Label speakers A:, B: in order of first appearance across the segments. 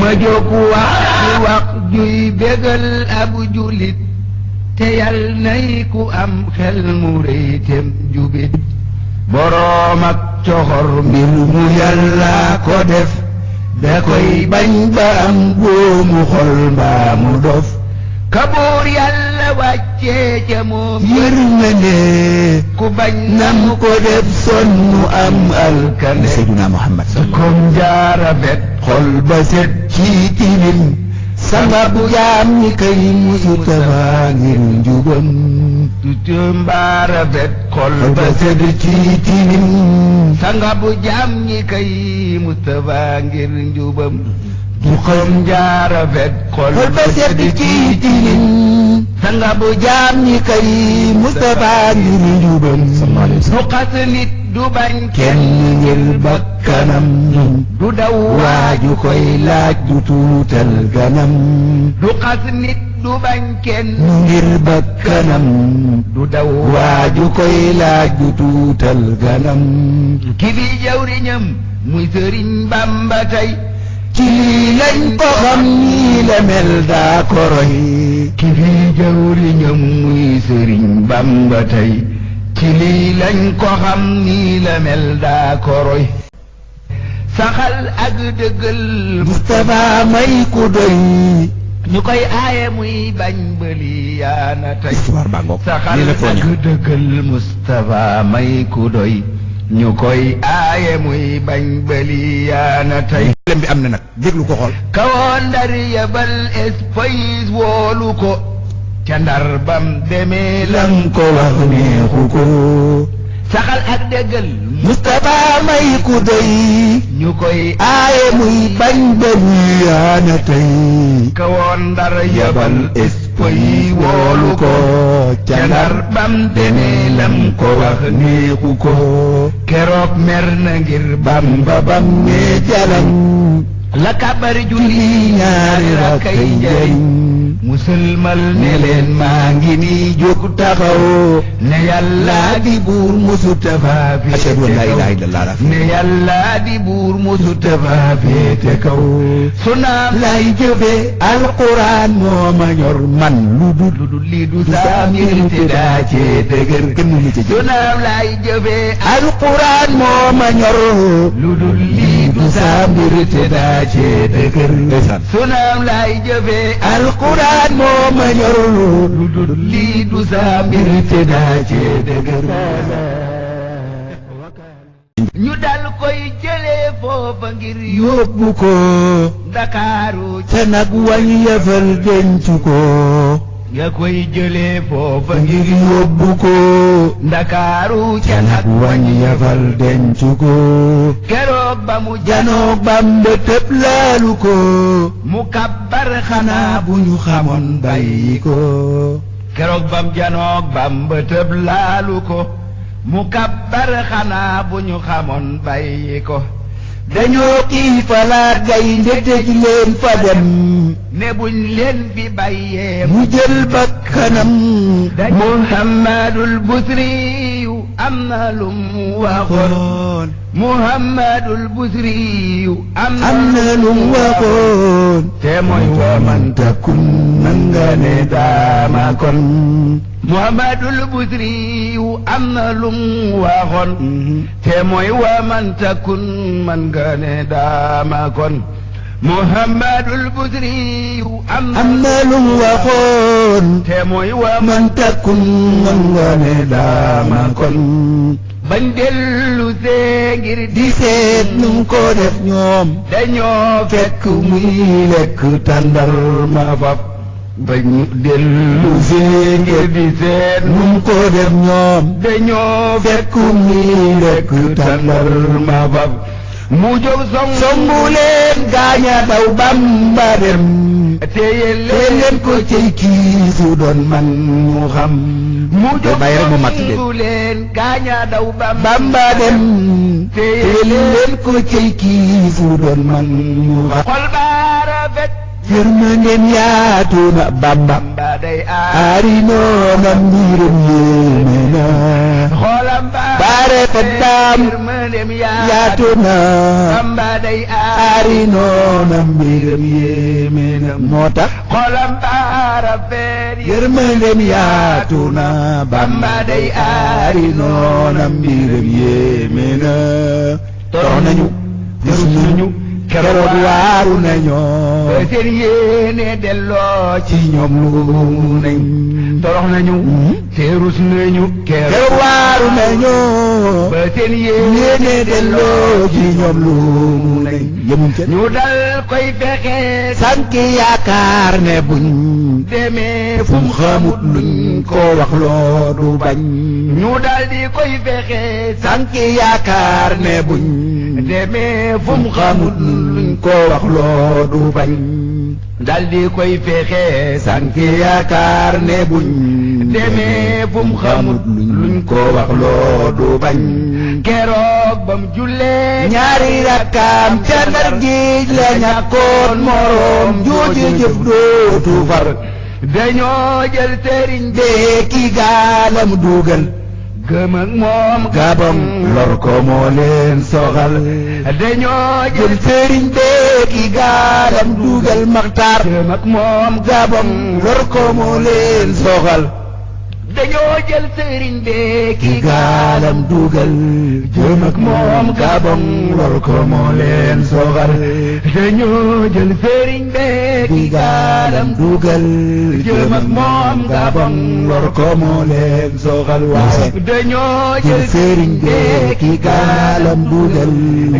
A: ma jóg wax juy bégal ab julit te yal nay ku am xel mu rëy tem jubit boroom ak coxor mbir mu yàlla ko def da koy bañ ba am góomu xol mbaa mu dof kabuur yàlla wàccee ca moom yërmande ku bañ nam ko def sonnu am alkande Seydina Muhammad kom jaara bet xol ba set ci tilim sama bu jaam ñi kay Mustafa ngir njubam tu mbaara bet xol ba set ci tilim sanga bu jaam ñi kay Mustafa ngir njubam du xam jaara bet xol ba set ci tilim sanga bu jaam ñi kay Mustafa ngir njubam du xas nit du bañ kenn ngir bakkanam du daw waaju koy laaj du tuutal ganam du xas nit du bañ kenn ngir bakkanam du daw waaju koy laaj du tuutal ganam ki bi jawriñam muy Sëriñ Bamba tey ci lii lañ ko xam nii la mel daa koroy ki fi jawriñam muy Sëriñ Bamba tey ci lii lañ ko xam nii la mel daa koroy saxal ak dëggal Mustafa may ku doy ñu koy aaye muy bañ bëli yaana tey saxal ak dëggal Mustafa may ku doy ñu koy aaye muy bañ bëli yaana tey lem bi am na nag déglu ko xool kawoon Ndar yabal espace woolu ko ca Ndar bam demee lam ko wax neexu ko saxal ak déggal Mustafa may ku doy ñu koy aaye muy bañ bëli yaana tey kawoon Ndar yabal espace woolu ko ca Ndar bam demee lam ko wax neexu ko keroog mer na ngir Bamba bam ne jalañ la kabar julli ñaari rakkay njariñ musulmal ne leen maa ngi nii jóg taxaw ne yàlla di buur Mustafa féete kaw ne yàlla di buur Mustafa féete kaw sunaam lay jëfe alquran moo ma ñor man lu dul li du saa mbir te daa cee dëgër sunaam lay jëfe alquran moo ma ñor lu dul li du saa mbir te daa cee dëgër sunaam lay jëfe alquran moo ma ñor lu dul lii du saa mbir te daa cee dëgër ñu dal koy jëlee foofa ngir yóbbu ko Ndakaaru ca nag wañ yëfal denc ko nga koy jëlee foofa ngir yóbbu ko Ndakaaru ca nag wañ yëfal denc ko keroog ba mu janoog Bamba tëb laalu ko mu kabbar xanaa bu ñu xamoon bàyyi ko keroog bam janoog Bamba tëb laalu ko mu kabbar xanaa bu ñu xamoon bàyyi ko dañoo xiifalaat gaynde tëj leen fa dem ne buñ leen fi bàyyee mu jël bakkanam Muhammadul Busriyu am na lum waxoon Muhammadul Busriyu am na lum waxoon te mooy wa man takun nanga ne daama kon Muhammadul Busriyu am na lum waxoon te mooy wa man takun man nga ne daama kon Muhammadul Busriyu am na lum waxoon te mooy wa man takun man nga ne daama kon bañ dellu see ngir di seet num ko def ñoom dañoo fekk muy lekk tàndarma faf bañ dellu see ngir di seet num ko def ñoom dañoo fekk muy lekk tàndarma faf mu jóg songu leen gaaña daw Bamba dem téye leen ko cey kii su doon man ñu xam mu jóg songu leen gaaña daw Bamba dem téye leen ko cey kii su doon man ñu xam xol baa rafet yërmandeem yaatu na Bamba day aari noonam mbirum yéeme na xolam
B: baare feddaam yaatu na
A: Bamba day
B: aari noonam mbiram yéeme na moo tax
A: xolam baara feer
B: yërmandeem yaatu na Bamba day aari noonam mbiram yéeme na torox nañu rus nañu keroog waaru nañoo
A: ba seen yéene delloo
B: ci ñoom lu nañ
A: torox nañu te rus nañu
B: keroog waaru nañoo
A: ba seen yéene
B: delloo ci ñoom lu nañ yemuñ ca
A: ñu dal koy fexe
B: sànq yaakaar ne buñ
A: demee
B: fu mu xamut luñ ko wax loo du bañ
A: ñu dal di koy fexe
B: sànq yaakaar ne buñ
A: demee
B: fu mu xamut luñ ko wax loo du bañ
A: dal di koy fexe
B: sànq yaakaar ne buñ
A: demee fu mu xamut
B: luñ ko wax loo du bañ
A: keroog bam jullee
B: ñaari rakkaam ca Ndar géej la ñàkkoon moroom jooju jëf dootu far
A: dañoo jël sëriñ
B: bee ki gaalam dugal
A: gëm ak moom
B: gabam lor ko moo leen soxal
A: dañoo
B: jël sëriñ bee ki gaalam dugal maxtaar
A: gëm ak moom
B: gabam lor ko moo leen soxal
A: dañoo jël sëriñ bee
B: ki gaalam dugal jëm ak moom gabam lor ko moo leen soxal
A: dañoo jël sëriñ bee
B: ki gaalam dugal jëm ak moom gabam lor ko moo leen soxal waaye
A: dañoo
B: jël sëriñ bee ki gaalam dugal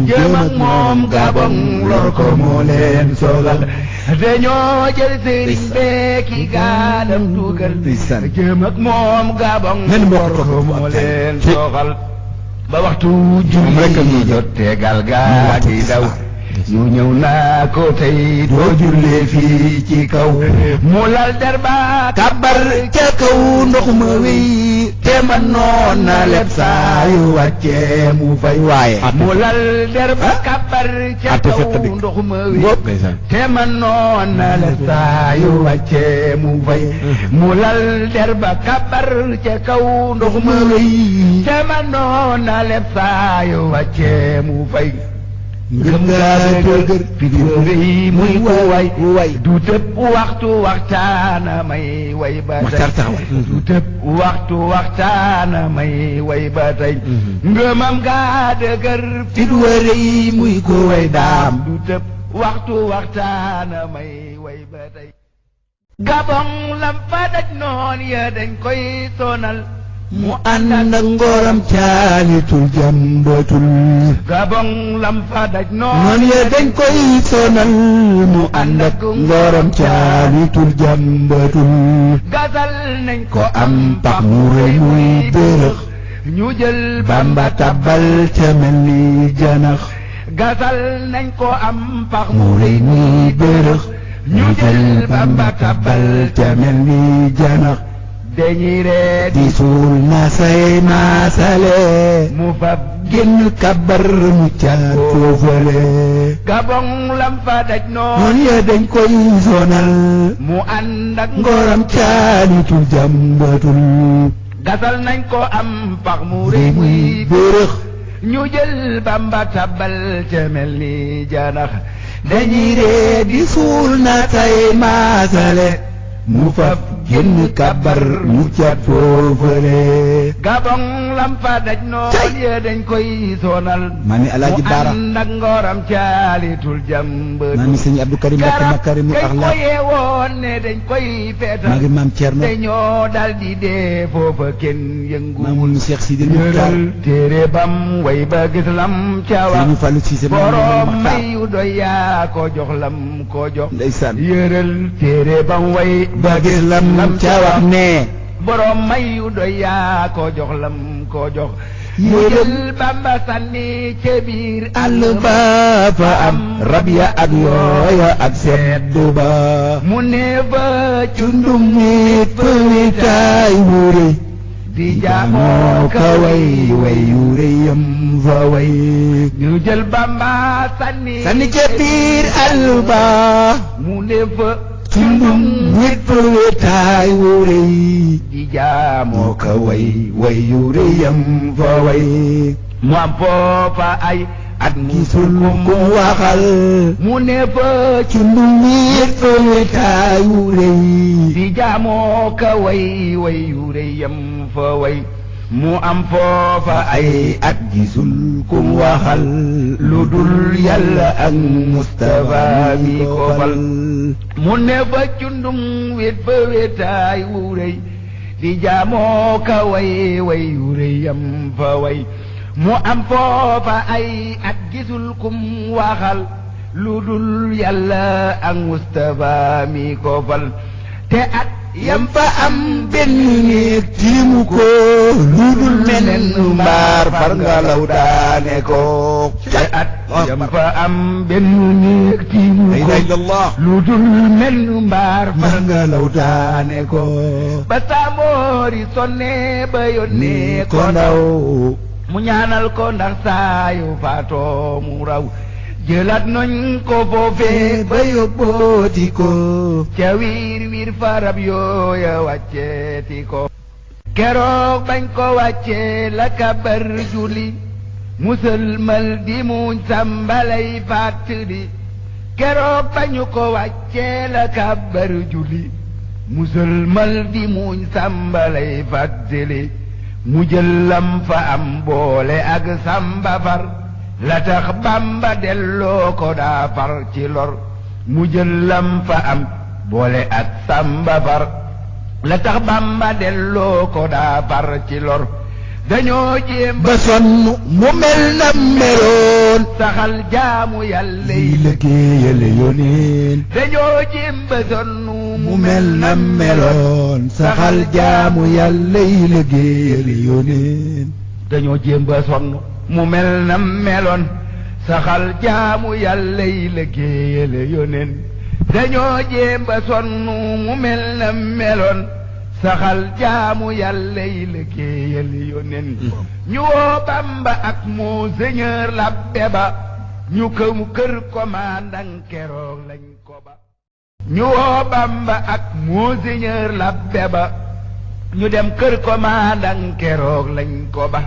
A: jëm ak moom gabam
B: lor ko moo leen soxal
A: dañoo jël sëriñ bee ki gaalam dugal jëm ak moom gabam lor ko moo leen soxal ba waxtu julli jot tegal gaa di daw ñu ñëw naa ko tey doo jullee fii ci kaw mu lal derba
B: kabar ca kaw ndox ma wéy te man noon na leb saa yu wàccee mu fay waaye
A: mu lal derba kabar ca kaw ndox ma wéy te man noon na leb saa yu wàccee mu fay mu lal derba kabar ca kaw ndox ma wéy te man noon na leb saa yu wàccee mu fay
B: ngëm ngaa dëgër
A: yi muy ko way du tëb waxtu waxtaana may way ba tey du tëb waxtu waxtaana may way ba tey ngëmam gaa dëgër
B: fit wëre yi muy ko way daam
A: du tëb waxtu waxtaana may way ba tey gabon lam fa daj noon ya dañ koy sonal
B: mu ànd ak ngoram caalitul jàmbatul
A: gabon lam fa daj
B: noon ya dañ koy sonal mu ànd ak ngoram caalitul jàmbatul
A: gasal nañ
B: ko am pax mu rëy muy bërëx
A: ñu jël
B: Bamba tabal ca mel ni janax
A: gasal nañ ko am pax
B: mu rëy muy bërëx
A: ñu jël Bamba tabal
B: ca mel ni janax
A: dañuy ree
B: di suul na say maasale
A: mu fab
B: génn kabar mu caat foofale
A: gabon lam fa daj
B: noon ya dañ koy sonal
A: mu ànd ak
B: ngoram caalitul jàmbatul
A: gasal nañ ko am pax mu rëy muy
B: bërëx
A: ñu jël Bamba tabal ca mel ni janax
B: dañuy ree di suul na say maasale mu fab génn kabar mu caat foofale
A: gabon lam fa daj noon ya dañ koy sonal
B: maa mi Alaaji Baara
A: mu ànd ak ngoram caalitul jàmbatul
B: maa mi sëñ Abdou Karim Mbakke Makarimul
A: dañ
B: Axlaaq
A: ko yeewoon ne dañ koy feetal
B: maa ngi maam Thierno
A: dañoo dal di dee foofa kenn yëngu
B: maam Cheikh Sidil Muxtaar
A: téere bam way ba gis lam ca wax
B: Sëñ Fàllu Siise
A: borom may yu doy yaa ko jox lam ko jox
B: ndeysaan
A: yëral téere bam way
B: ba gis lam ca wax ne
A: borom may yu doy yaa ko jox lam ko jox mu jël Bamba sànni ca biir
B: àll ba fa am rab ya ak yooya ak seddu ba
A: mu ne fa
B: cundum nit fa witaay wu rëy
A: di jaamoo ka way
B: way yu rëyam fa way
A: ñu jël Bamba sànni
B: ca biir àll ba
A: mu ne fa
B: cundum wét fa wéetaay wu rëy di jaamoo ka way yu rëyam fa way
A: mu am foofa ay at
B: gisul ku waxal
A: mu ne fa
B: cundum wét fa wéetaay wu rëy
A: di jaamoo ka way yu rëyam fa way mu am foofa ay
B: at gisul ku waxal
A: lu dul yàlla ak Mustafa mi ko fal mu ne fa cundum wét fa wéetaay wu rëy di jaamoo ka way yu rëyam fa way mu am foofa ay at gisul kum waxal lu dul yàlla ak Mustafa mi ko fal te at yam fa am benn néeg
B: tiimu ko lu dul meneen mbaar far ngalaw daane ko
A: te at yam fa am benn néeg tiimu ko lu dul menn mbaar
B: far ngalaw daane ko
A: ba Samori sonne ba yónnee ko ndaw mu ñaanal ko ndax saayu faatoo mu raw jëlaat nañ ko foofee
B: ba yóbbooti ko
A: ca wiir farab yooya wàcceeti ko keroog bañ ko wàccee la kabar julli musalmal di muñ sàmbalay fàttali keroog bañu ko wàccee la kabar julli musalmal di muñ sàmbalay fàttali mu jëlam fa am boole ak sàmba far la tax Bamba delloo ko daa far ci lor mu jëlam fa am boole ak sàmba far la tax Bamba delloo ko daa far ci lor dañoo jéem
B: ba sonn mu mel na meloon
A: saxal jaamu yàlla yi
B: liggéeyal yoneen
A: dañoo jéem ba sonn
B: mu mel na meloon saxal jaamu yàlla yi liggéeyal yoneen
A: dañoo jéem ba sonn mu mel na meloon saxal jaamu yàlla yi liggéeyal yoneen dañoo jéem ba sonn mu mel na meloon saxal jaamu yàlla yi liggéeyal yoneen ñu woo Bamba ak Monseigneur Labbe ba ñu kër commandant keroog lañ ko ba ñu woo Bamba ak Monseigneur Labbe ba ñu dem kër commandant keroog lañ ko ba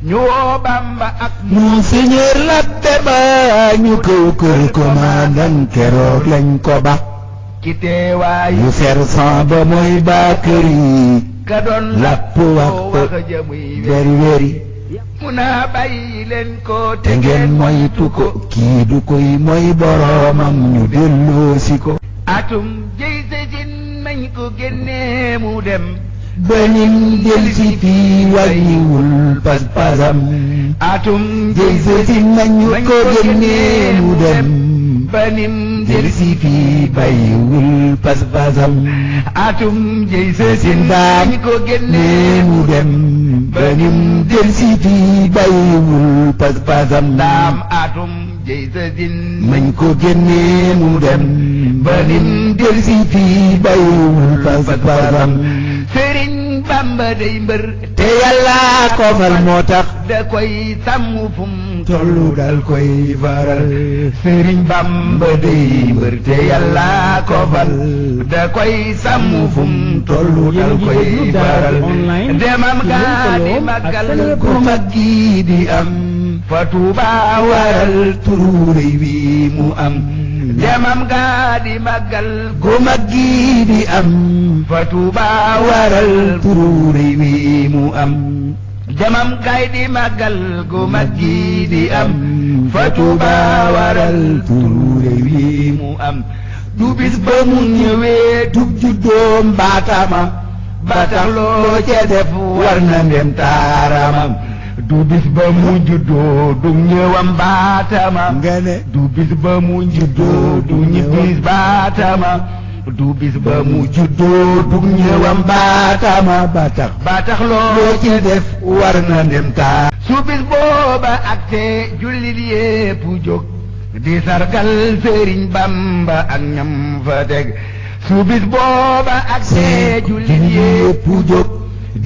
A: ñu woo Bamba ak
B: Monseigneur Labbe ba ñu kër commandant keroog lañ ko ba
A: ci teewaayu
B: yu sersan ba mooy Bakari
A: ka doon
B: lapp wax
A: jëmuy
B: weri
A: mu naa bàyyi leen ko
B: te ngeen moytu ko kii du koy mooy boroomam ñu delloosi ko
A: atum jëy sa sin nañ ko génnee mu dem
B: ba nim del si fii wàññiwul pas-pasam
A: atum
B: jëy sa sin nañ ko génnee mu dem
A: ba nim
B: del si fii bàyyiwul pas-pasam
A: atum jëy sa sin
B: nañ
A: ko génnee
B: mu dem ba nim del si fii bàyyiwul pas-pasam
A: daam atum jëy sa sin
B: nañ ko génnee mu dem ba nim del si fii bàyyiwul pas-pasam
A: Sëriñ Bamba day mbër
B: te yàlla ko fal moo tax
A: da koy sàmm fum
B: tollu dal koy faral
A: Sëriñ Bamba day mbër te yàlla ko fal da koy sàmm fum tollu dal koy faral demam gaa di màggal gu mag gi di am fa Tuuba waral turu rëy wi mu am demam gaa di màggal gu mag gi di am fa Tuuba waral turu rëy wi mu am demam gaay di màggal gu mag gi di am fa Tuuba waral turu rëy wi mu am du bis ba mu ñëwee du juddoom baatama ba tax loo ca def war na ndem taaramam du bis ba mu juddoo du ñëwam baatama
B: nga ne
A: du bis ba mu juddoo du ñibbis baatama du bis ba mu juddoo du ñëwam baatama ba tax loo ci def war na ndem taa su bis booba ak te jullit yépp jóg di sargal Sëriñ Bamba ak ñam fa teg su bis booba ak te jullit yépp jóg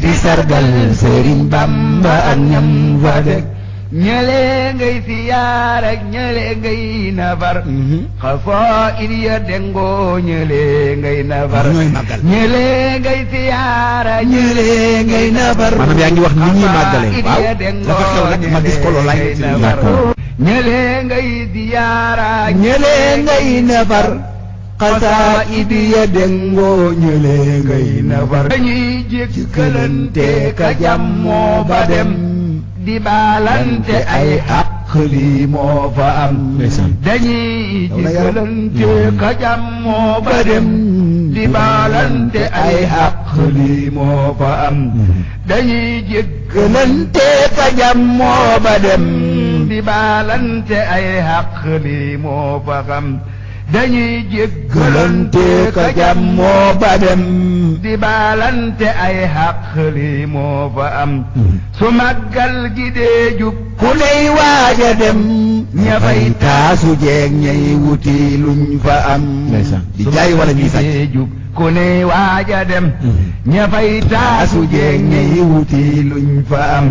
A: di sargal Sëriñ Bamba ak ñam fa teg ñële ngay siyaar ak ñële ngay nafar xasaayid ya dengoo ñële ngay nafar
B: ñooy màggal
A: ñële ngay siyaar ak ñële ngay nafar
B: maanaam yaa ngi wax ni ñuy màggale waaw dafa xew nag ma gis ko loolu laay
A: ñële ngay siyaar ak
B: ñële ngay nafar xasaayid ya dengoo ñële ngay nafar
A: dañuy jëkkalante ka jàmmoo ba dem di baalante ay àq lii moo fa am dañuy jëkkalante ka jàmmoo ba dem di baalante ay àq lii moo fa am dañuy jëkkalante ka jàmmoo ba dem di baalante ay àq lii moo fa am dañuy jéggalante ka jàmmoo ba dem di baalante ay xaq lii moo fa am su màggal gi dee jub ku lay waaja dem ña fay taasu jeeg ñay wuti luñ fa am
B: di jaay wala ñuy sàcc
A: jub ku lay waaja dem ña fay taasu jeeg ñay wuti luñ fa am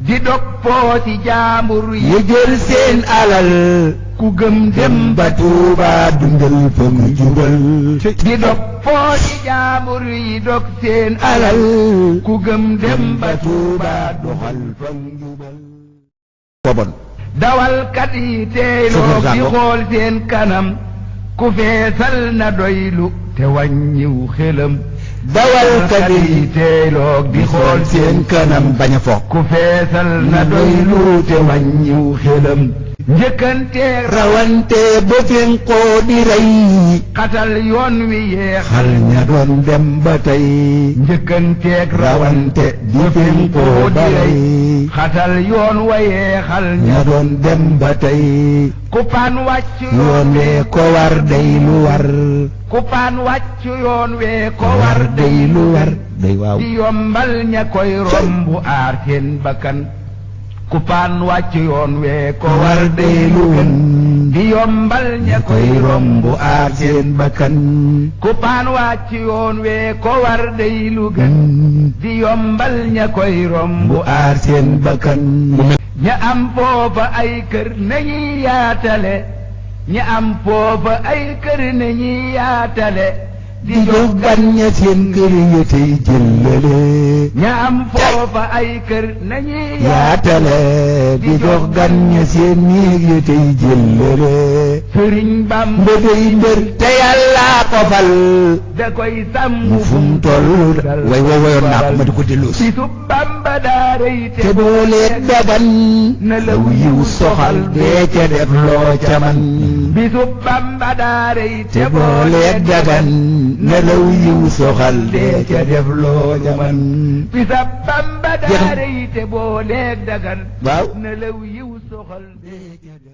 A: di dog pooti jaambur yi jël seen alal ku gëm dem ba Tuuba dundal fa mu jubal di dog pooti jaambur yi dog seen alal ku gëm dem ba Tuuba doxal fa mu jubal
B: bobon
A: dawalkat yi teeloo di xool seen kanam ku feesal na doylu te wàññiw xelam
B: dawalkat yi
A: teeloo di xool seen kanam
B: bañ a foog
A: ku feesal na doylu te wàññiw xelam njëkkanteeg
B: rawante ba fenkoo di rey
A: xatal yoon wi yeexal
B: xal ña doon dem ba tey
A: njëkkanteeg
B: rawante ba fenkoo di rey
A: xatal yoon wa yeexal
B: ña doon dem ba tey
A: ku paan wàcc
B: yoon wee ko war day lu war
A: ku paan wàcc yoon wee ko war
B: day lu war day waaw
A: di yombal ña koy rombu aar seen bakkan ku paan wàcc yoon wee ko war day lu gën di yombal ña koy rombu aar seen bakkan ku paan wàcc yoon wee ko war day lu gën di yombal ña koy rombu aar seen bakkan ña am foofa ay kër nañuy yaatale ña am foofa ay kër nañuy yaatale
B: di jox gan ña seen kër ya tey jëllale
A: ña am foofa ay kër nañuy
B: yaatale di jox gan ña seen néeg ya tey jëllale
A: Sëriñ Bamba
B: day mbër te Yàlla ko fal
A: da koy sàmm
B: fu mu toll way wayoon naa ko ma di ko delloo si
A: bisu Bamba daa rëy
B: te booleeg dagan
A: na law
B: yiw soxal dee ca def loo ca man
A: bisu Bamba daa rëy
B: te booleeg dagan nelaw yiw soxal dee ca def loo ca man
A: bisa Bamba daa rëy te booleeg dagan
B: waaw
A: nelaw yiw soxal dee ca def